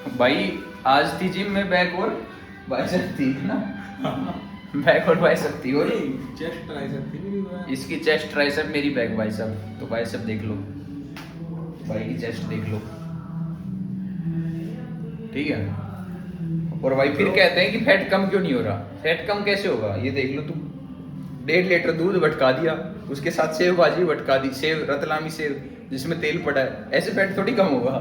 भाई आज थी जिम में बैक और बाइसेप थी ना। बैक और बाइसेप थी और चेस्ट ट्राइसेप थी। इसकी चेस्ट ट्राइसेप, मेरी बैक बाइसेप। तो बाइसेप देख लो, भाई की चेस्ट देख लो, ठीक है। और भाई फिर कहते हैं कि फैट कम क्यों नहीं हो रहा। फैट कम कैसे होगा, ये देख लो तुम। 1.5 लीटर दूध भटका दिया, उसके साथ सेव भाजी भटका दी, सेव रतलामी सेव जिसमें तेल पड़ा है, ऐसे फैट थोड़ी कम होगा।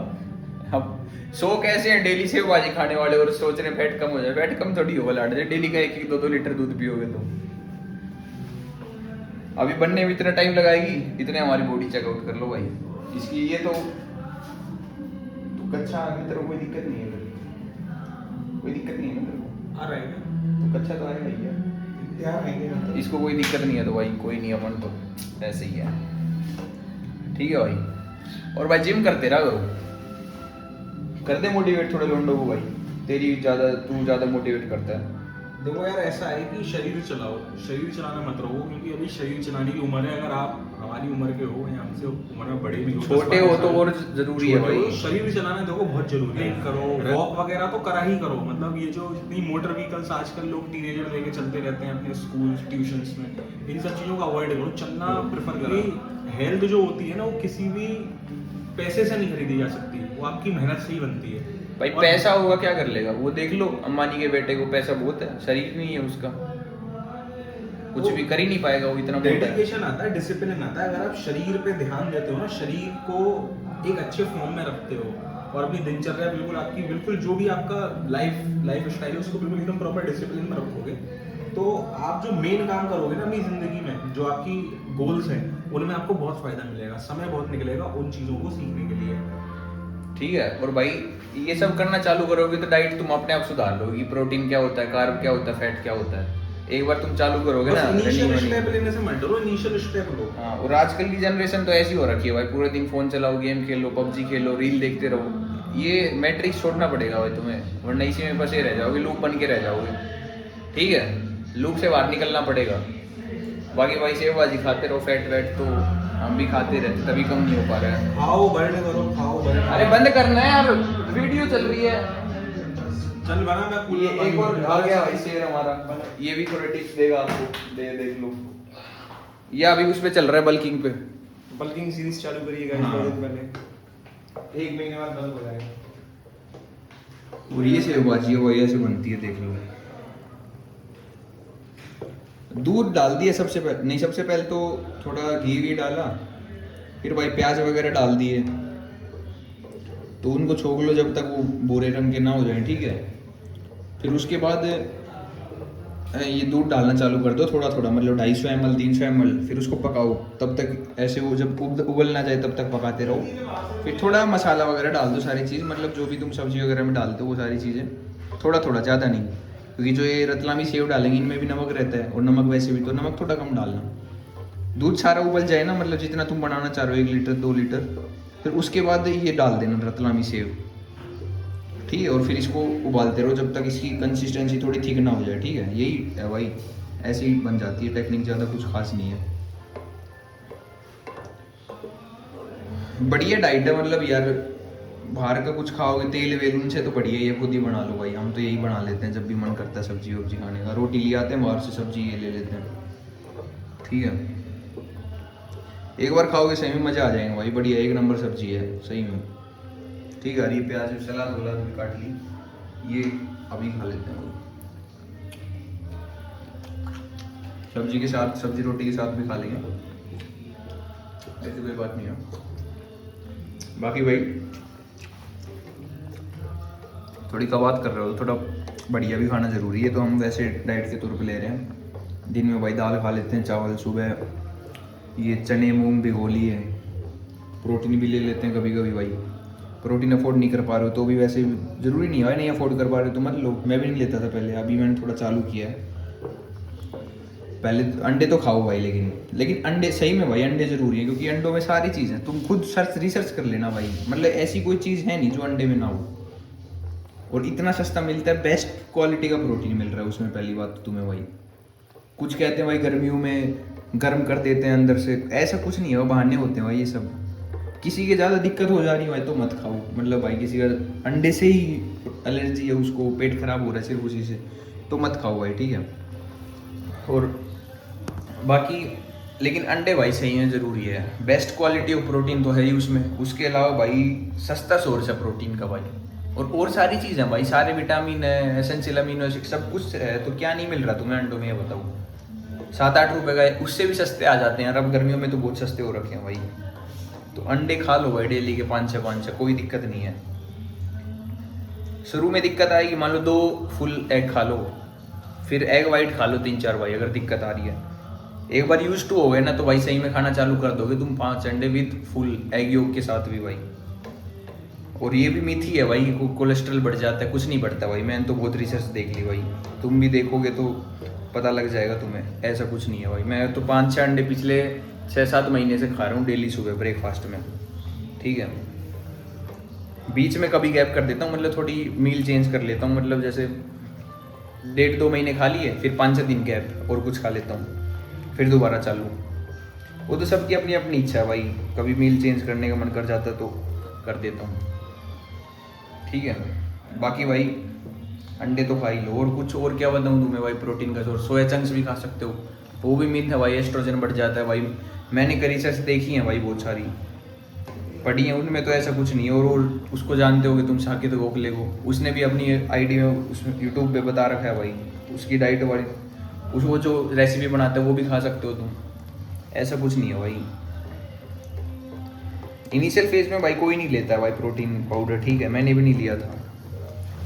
अब 100 कैसे हैं डेली सेव भाजी खाने वाले और सोच रहे हैं फैट कम हो जाए। फैट कम थोड़ी होगा लाड, डेली का 1-2 लीटर दूध पियोगे तो। अभी बनने में इतना टाइम लगाएगी, इतने हमारी बॉडी चेकआउट कर लो भाई इसकी। ये तो कच्चा आगे तेरे को कोई दिक्कत नहीं है, कोई दिक्कत नहीं है ना तेरे को। आ रहा है तो कच्चा तो आएगा ही है यार, आएंगे इसको, कोई दिक्कत नहीं है तो भाई कोई नहीं, अपन तो ऐसे ही है, ठीक है भाई। और भाई जिम करते रहा करो, कर दे मोटिवेट थोड़े लोंडो को भाई। तू ज्यादा मोटिवेट करता है। देखो यार, ऐसा है कि शरीर चलाओ, शरीर चलाना मत रहो, क्योंकि अभी शरीर चलाने की उम्र है। अगर आप हमारी उम्र के हो या हमसे उम्र में बड़े भी हो, छोटे हो तो और जरूरी है भाई। शरीर चलाना देखो बहुत जरूरी है। करो वॉक वगैरह तो करा ही करो। मतलब ये जो इतनी मोटर व्हीकल्स आजकल लोग टीनेजर लेके चलते रहते हैं अपने स्कूल ट्यूशंस में, इन सब चीज़ों का अवॉइड करो, चलना प्रेफर करो। हेल्थ जो होती है ना, वो किसी भी पैसे से नहीं खरीदी जा सकती, वो आपकी मेहनत से ही बनती है भाई। पैसा होगा क्या कर लेगा वो, देख लो अंबानी के बेटे को पैसा बहुत है, शरीर नहीं है उसका, कुछ भी कर ही नहीं पाएगा वो, इतना मोटा है। डेडिकेशन आता है, डिसिप्लिन आता है। अगर आप शरीर पे ध्यान देते हो ना, शरीर को एक अच्छे फॉर्म में रखते हो और अपनी दिनचर्या बिल्कुल आपकी, बिल्कुल जो भी आपका लाइफ स्टाइल है उसको बिल्कुल एकदम प्रॉपर डिसिप्लिन में रखोगे, तो आप जो मेन काम करोगे ना अपनी जिंदगी में, जो आपकी गोल्स हैं, उनमें आपको बहुत फायदा मिलेगा, समय बहुत निकलेगा उन चीजों को सीखने के लिए, ठीक है। और भाई ये सब करना चालू करोगे तो डाइट तुम अपने आप सुधार लोगी। प्रोटीन क्या होता है, कार्ब क्या होता है, फैट क्या होता है, एक बार तुम चालू करोगे ना। इनिशियल स्टेप लेने से मत डरो, इनिशियल स्टेप लो। हाँ, और आजकल की जनरेशन तो ऐसी हो रखी है भाई, पूरे दिन फोन चलाओ, गेम खेलो, पबजी खेलो, रील देखते रहो। ये मैट्रिक्स छोड़ना पड़ेगा भाई तुम्हें, वरना इसी में फंसे रह जाओगे, लूप बन के रह जाओगे, ठीक है। लूप से बाहर निकलना पड़ेगा। बाकी भाई सेवबाजी खाते रहो, फैट वैट तो हम भी खाते रहते, तभी कम नहीं हो पा रहा है। खाओ बर्न करो, खाओ बर्न। अरे बंद करना है यार, वीडियो चल रही है। चल बना, मैं ये एक और आ गया भाई शेर हमारा, ये भी थोड़े टिप्स देगा आपको, देख लो। ये अभी उस पे चल रहा है, बल्किंग पे। बल्किंग सीरीज चालू करिएगा हाँ। बहुत पहले, 1 महीने बाद बंद हो जाएगा। और ये सेवबाजी है वही ऐसे बनती है, देख लो। दूध डाल दिया सबसे पहले, नहीं सबसे पहले तो थोड़ा घी डाला, फिर भाई प्याज वगैरह डाल दिए, तो उनको छोक लो जब तक वो भूरे रंग के ना हो जाए, ठीक है। फिर उसके बाद ये दूध डालना चालू कर दो थोड़ा थोड़ा, मतलब 250 ml 300 ml, फिर उसको पकाओ तब तक, ऐसे वो जब उबल ना जाए तब तक पकाते रहो। फिर थोड़ा मसाला वगैरह डाल दो, सारी चीज़, मतलब जो भी तुम सब्जी वगैरह में डालते हो वो सारी चीज़ें थोड़ा थोड़ा, ज़्यादा नहीं, क्योंकि जो ये रतलामी सेव डालेंगे इनमें भी नमक रहता है, और नमक वैसे भी, तो नमक थोड़ा कम डालना। दूध सारा उबल जाए ना, मतलब जितना तुम बनाना चाह रहे हो, 1 लीटर 2 लीटर, फिर उसके बाद ये डाल देना रतलामी सेव, ठीक है। और फिर इसको उबालते रहो जब तक इसकी कंसिस्टेंसी थोड़ी थिक ना हो जाए, ठीक है। यही है भाई, ऐसे ही बन जाती है टेक्निक, ज़्यादा कुछ खास नहीं है। बढ़िया डाइट है, मतलब यार बाहर का कुछ खाओगे तेल वेल उनसे तो बढ़िया, ये खुद ही बना लो भाई। हम तो यही बना लेते हैं जब भी मन करता है सब्जी वब्जी खाने का, रोटी ले आते हैं बाहर से, सब्जी ये ले लेते हैं, ठीक है। एक बार खाओगे सही में मज़ा आ जाएगा भाई, बढ़िया एक नंबर सब्जी है सही में, ठीक है। ये प्याज सलाद वलाद भी काट ली, ये अभी खा लेते हैं। सब्जी के साथ, सब्जी रोटी के साथ भी खा लेंगे, ऐसी कोई बात नहीं है। बाकी भाई थोड़ी कबात कर रहे हो, थोड़ा बढ़िया भी खाना ज़रूरी है, तो हम वैसे डाइट के तौर पे ले रहे हैं। दिन में भाई दाल खा लेते हैं, चावल, सुबह ये चने मूंग भिगो लिए, प्रोटीन भी ले लेते हैं कभी कभी भाई। प्रोटीन अफोर्ड नहीं कर पा रहे हो तो भी वैसे ज़रूरी नहीं है, नहीं अफोर्ड कर पा रहे हो तो मत लो। मैं भी नहीं लेता था पहले, अभी मैंने थोड़ा चालू किया है। पहले तो अंडे तो खाओ भाई, लेकिन अंडे सही में भाई, अंडे ज़रूरी है, क्योंकि अंडों में सारी चीज़ है। तुम खुद रिसर्च कर लेना भाई, मतलब ऐसी कोई चीज़ है नहीं जो अंडे में ना हो, और इतना सस्ता मिलता है, बेस्ट क्वालिटी का प्रोटीन मिल रहा है उसमें। पहली बात तो तुम्हें भाई, कुछ कहते हैं भाई गर्मियों में गर्म कर देते हैं अंदर से, ऐसा कुछ नहीं है, वो बहाने होते हैं भाई ये सब। किसी के ज़्यादा दिक्कत हो जा रही है भाई तो मत खाओ, मतलब भाई किसी का अंडे से ही एलर्जी है, उसको पेट खराब हो रहा है सिर्फ उसी से, तो मत खाओ भाई, ठीक है। और बाकी लेकिन अंडे भाई सही है, ज़रूरी है, बेस्ट क्वालिटी ऑफ प्रोटीन तो है ही उसमें। उसके अलावा भाई सस्ता सोर्स है प्रोटीन का भाई, और सारी चीज़ें हैं भाई, सारे विटामिन है, एसेंशियल अमीनो एसिड सब कुछ है, तो क्या नहीं मिल रहा तुम्हें अंडों में, ये बताओ। 7-8 रुपए का है, उससे भी सस्ते आ जाते हैं, अब गर्मियों में तो बहुत सस्ते हो रखे हैं भाई। तो अंडे खा लो भाई डेली के 5-6, कोई दिक्कत नहीं है। शुरू में दिक्कत आएगी, मान लो 2 फुल एग खा लो, फिर एग वाइट खा लो 3-4 भाई, अगर दिक्कत आ रही है। एक बार यूज टू हो गए ना तो भाई सही में खाना चालू कर दोगे तुम 5 अंडे विद फुल एग योग के साथ भी भाई। और ये भी मिथी है भाई, कोलेस्ट्रॉल बढ़ जाता है, कुछ नहीं बढ़ता भाई, मैंने तो बहुत रिसर्च देख ली भाई, तुम भी देखोगे तो पता लग जाएगा तुम्हें, ऐसा कुछ नहीं है भाई। मैं तो 5-6 अंडे पिछले 6-7 महीने से खा रहा हूँ डेली सुबह ब्रेकफास्ट में, ठीक है। बीच में कभी गैप कर देता हूँ, मतलब थोड़ी मील चेंज कर लेता हूँ, मतलब जैसे 1.5-2 महीने खा लिए, फिर 5-6 दिन गैप और कुछ खा लेता हूँ, फिर दोबारा चालू। वो तो सबकी अपनी अपनी इच्छा है भाई, कभी मील चेंज करने का मन कर जाता है तो कर देता हूँ, ठीक है। बाकी भाई अंडे तो खा ही लो, और कुछ और क्या बताऊँ तुम्हें भाई, प्रोटीन का सोर्स सोया चंक्स भी खा सकते हो, वो भी मीन है भाई, एस्ट्रोजन बढ़ जाता है भाई, मैंने कई रिसर्च देखी है भाई, बहुत सारी पढ़ी है, उनमें तो ऐसा कुछ नहीं है। और उसको जानते होगे तुम, साकेत गोखले को, उसने भी अपनी आईडी में उसमें यूट्यूब पे बता रखा है भाई, उसकी डाइट वाली, वो जो रेसिपी बनाते हैं वो भी खा सकते हो तुम, ऐसा कुछ नहीं है भाई। इनिशियल फेज में भाई कोई नहीं लेता है भाई प्रोटीन पाउडर, ठीक है, मैंने भी नहीं लिया था,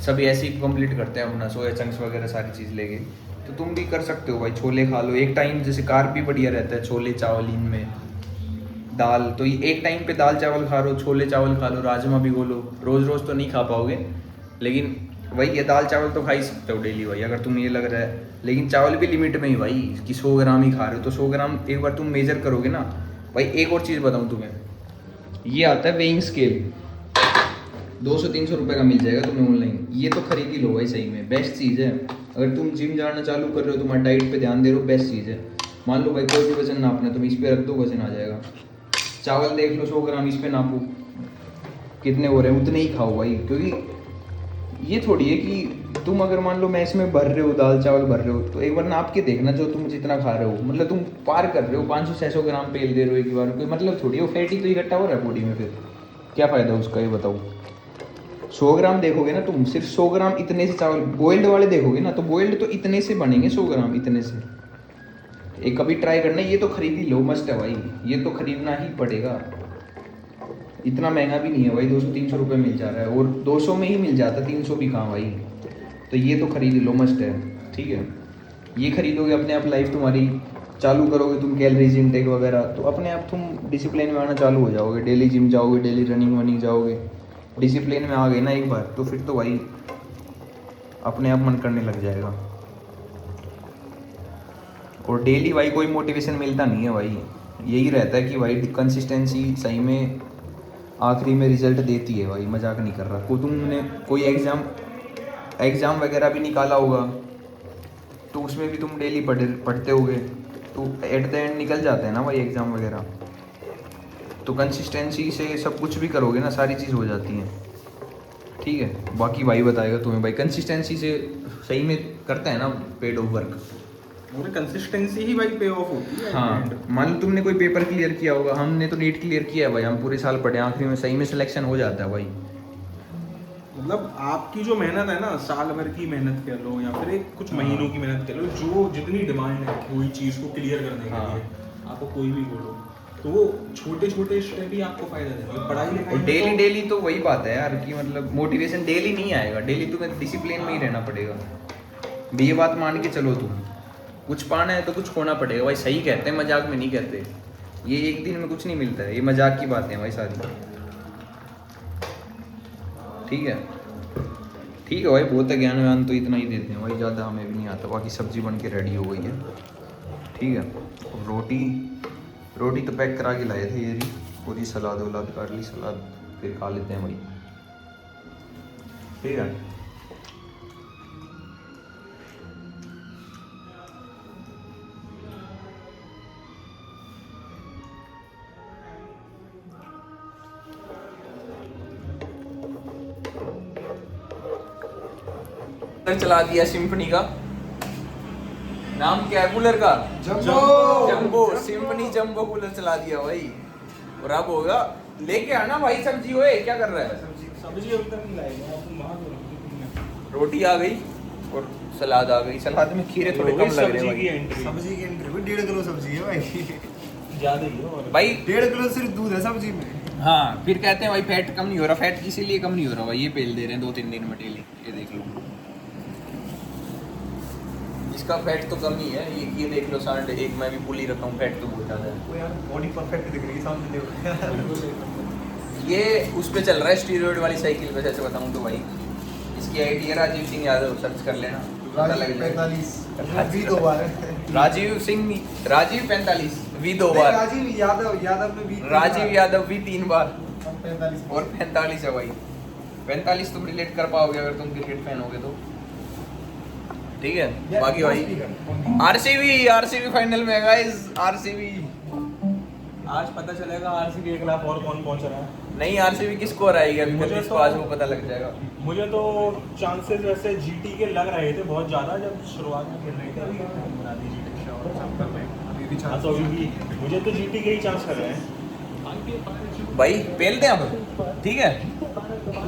सभी ऐसे ही कंप्लीट करते हैं अपना सोया चंक्स वगैरह सारी चीज़ लेके, तो तुम भी कर सकते हो भाई। छोले खा लो एक टाइम, जैसे कार्ब भी बढ़िया रहता है छोले चावल, इनमें दाल, तो ये एक टाइम पे दाल चावल खा लो, छोले चावल खा लो, राजमा भिगो लो, रोज़ रोज़ तो नहीं खा पाओगे, लेकिन भाई ये दाल चावल तो खा ही सकते हो डेली भाई, अगर तुम्हें ये लग रहा है, लेकिन चावल भी लिमिट में ही भाई, कि 100 ग्राम ही खा रहे हो, तो 100 ग्राम एक बार तुम मेजर करोगे ना भाई। एक और चीज़ बताऊँ तुम्हें, ये आता है वेइंग स्केल, 200-300 रुपये का मिल जाएगा तुम्हें ऑनलाइन, ये तो खरीद ही लो भाई, सही में बेस्ट चीज़ है। अगर तुम जिम जाना चालू कर रहे हो, तुम्हारी डाइट पे ध्यान दे रहे हो, बेस्ट चीज़ है। मान लो भाई कोई भी वजन नापना है, तुम इस पर रख दो, वजन आ जाएगा। चावल देख लो 100 ग्राम, इस पे नापो कितने हो रहे हैं, उतने ही खाओ भाई, क्योंकि ये थोड़ी है कि तुम अगर मान लो मैस में भर रहे हो, दाल चावल भर रहे हो, तो एक बार नाप के देखना जो तुम जितना खा रहे हो, मतलब तुम पार कर रहे हो, 500-600 ग्राम तेल दे रहे हो एक बार, कोई मतलब थोड़ी हो, फैटी तो इकट्ठा हो रहा है बॉडी में, फिर क्या फ़ायदा उसका, ये बताओ। 100 ग्राम देखोगे ना तुम, सिर्फ 100 ग्राम इतने से चावल बॉइल्ड वाले देखोगे ना, तो बॉइल्ड तो इतने से बनेंगे 100 ग्राम इतने से। एक कभी ट्राई करना, ये तो खरीद ही लो, मस्ट है भाई, ये तो खरीदना ही पड़ेगा। इतना महंगा भी नहीं है भाई, 200-300 रुपये मिल जा रहा है, और 200 में ही मिल जाता है, 300 भी कहाँ भाई, तो ये तो खरीद लो, मस्ट है, ठीक है। ये खरीदोगे अपने आप लाइफ तुम्हारी चालू करोगे तुम, कैलोरीज इनटेक वगैरह, तो अपने आप तुम डिसिप्लिन में आना चालू हो जाओगे, डेली जिम जाओगे, डेली रनिंग वनिंग जाओगे, डिसिप्लिन में आ गए ना एक बार, तो फिर तो भाई अपने आप मन करने लग जाएगा। और डेली भाई कोई मोटिवेशन मिलता नहीं है भाई, यही रहता है कि भाई कंसिस्टेंसी सही में आखिरी में रिजल्ट देती है भाई, मजाक नहीं कर रहा। को तुमने कोई एग्ज़ाम वगैरह भी निकाला होगा, तो उसमें भी तुम डेली पढ़ते होगे, तो एट द एंड निकल जाता है ना भाई एग्ज़ाम वगैरह। तो कंसिस्टेंसी से सब कुछ भी करोगे ना, सारी चीज़ हो जाती है, ठीक है। बाकी भाई बताएगा तुम्हें भाई, कंसिस्टेंसी से सही में करता है ना पेड ऑफ वर्क, कंसिस्टेंसी ही भाई पे ऑफ होती है। हाँ। मान लो तुमने कोई पेपर क्लियर किया होगा, हमने तो नीट क्लियर किया है भाई, हम पूरे साल पढ़े, आखिरी में सही में सिलेक्शन हो जाता है भाई। मतलब आपकी जो मेहनत है ना, साल भर की मेहनत कह लो या फिर एक कुछ महीनों की मेहनत कह लो, जो जितनी डिमांड है कोई चीज़ को क्लियर करने के लिए, आपको कोई भी बोलो, तो वो छोटे छोटे स्टेप ही आपको फायदा देंगे। पढ़ाई लिखाई और डेली डेली तो वही बात है यार, कि मतलब मोटिवेशन डेली नहीं आएगा, डेली तुम्हें डिसिप्लिन में ही रहना पड़ेगा। भी ये बात मान के चलो, तुम कुछ पाना है तो कुछ खोना पड़ेगा भाई, सही कहते हैं, मजाक में नहीं कहते। ये एक दिन में कुछ नहीं मिलता है, ये मजाक की बातें हैं भाई सारी, ठीक है। ठीक है भाई, बहुत है, ज्ञान व्यान तो इतना ही देते हैं भाई, ज़्यादा हमें भी नहीं आता। बाकी सब्जी बन के रेडी हो गई है, ठीक है। रोटी तो पैक करा के लाए थे, ये रही पूरी, सलाद वलाद काट ली, सलाद फिर खा लेते हैं भाई, ठीक है। चला दिया सिम्फनी का। नाम क्या है कूलर का? जंबो। सिम्फनी जंबो कूलर चला दिया भाई। और अब होगा लेके आना भाई सब्जी। ओए क्या कर रहा है? सब्जी अभी तक नहीं लाएगा, आप वहां तो रखो। रोटी आ गई और सलाद आ गई। सलाद में खीरे थोड़े कम लग रहे हैं भाई। सब्जी की एंट्री 1.5 किलो सब्जी है भाई। ज्यादा ही है और भाई 1.5 किलो सिर्फ दूध है सब्जी में। हाँ फिर कहते हैं भाई फैट कम नहीं हो रहा। फैट इसीलिए कम नहीं हो रहा भाई, ये पेल दे रहे हैं 2-3 दिन में डेली। ये देख लो, इसका फैट तो कम ही है। ये देख लो 1.5, मैं भी भूल ही रखा हूँ। फैट तो बहुत ज़्यादा है। वो यार बॉडी परफेक्ट दिख रही है सामने देखो। ये उस पे चल रहा है स्टीरॉयड वाली साइकिल पे। जैसे बताऊँ तो भाई इसकी आईडी है राजीव सिंह यादव, सर्च कर लेना पता लग जाएगा। 45 भी 2 बार है। राजीव 45 वी 2 बार। राजीव यादव में भी राजीव यादव भी 3 बार 45 और 45 है भाई। 45 तुम रिलेट कर पाओगे अगर तुम क्रिकेट फैन होगे तो। ठीक है बाकी भाई आरसीबी फाइनल में है गाइस। आरसीबी आज पता चलेगा आरसीबी के खिलाफ और कौन पहुंच रहा है। नहीं, आरसीबी की स्कोर आएगी अभी मुझे किसको तो- आज वो पता लग जाएगा। मुझे तो चांसेस वैसे जीटी के लग रहे थे बहुत ज्यादा जब शुरुआत में खेल रहे थे। अभी बना दी जीटी और सब कर रहे हैं अभी भी हाँ, चांस तो अभी भी मुझे तो जीटी के ही चांस लग रहे हैं। भाई पेल दें अब, ठीक है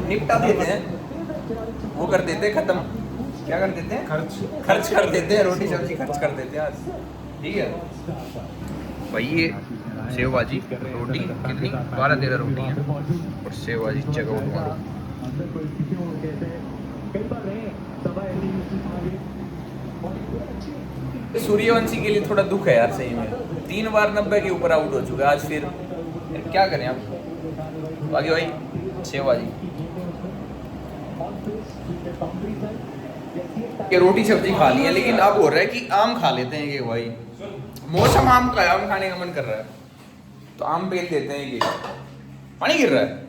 निपटा देते हैं, वो कर देते हैं खत्म। क्या कर देते हैं? खर्च कर देते हैं, रोटी सब्जी खर्च कर देते हैं आज। ठीक है भाई ये सेव भाजी रोटी कितनी 12-13 रोटी हैं और सेव भाजी चेकआउट मारो। सूर्यवंशी के लिए थोड़ा दुख है यार सही में। 3 बार 90 के ऊपर आउट हो चुका है आज। फिर क्या करें आप। बाकी भाई सेव भाजी ये रोटी सब्जी खा ली है, लेकिन अब हो रहा है कि आम खा लेते हैं। ये भाई मौसम आम का है, आम खाने का मन कर रहा है तो आम बेल देते हैं। ये पानी गिर रहा है।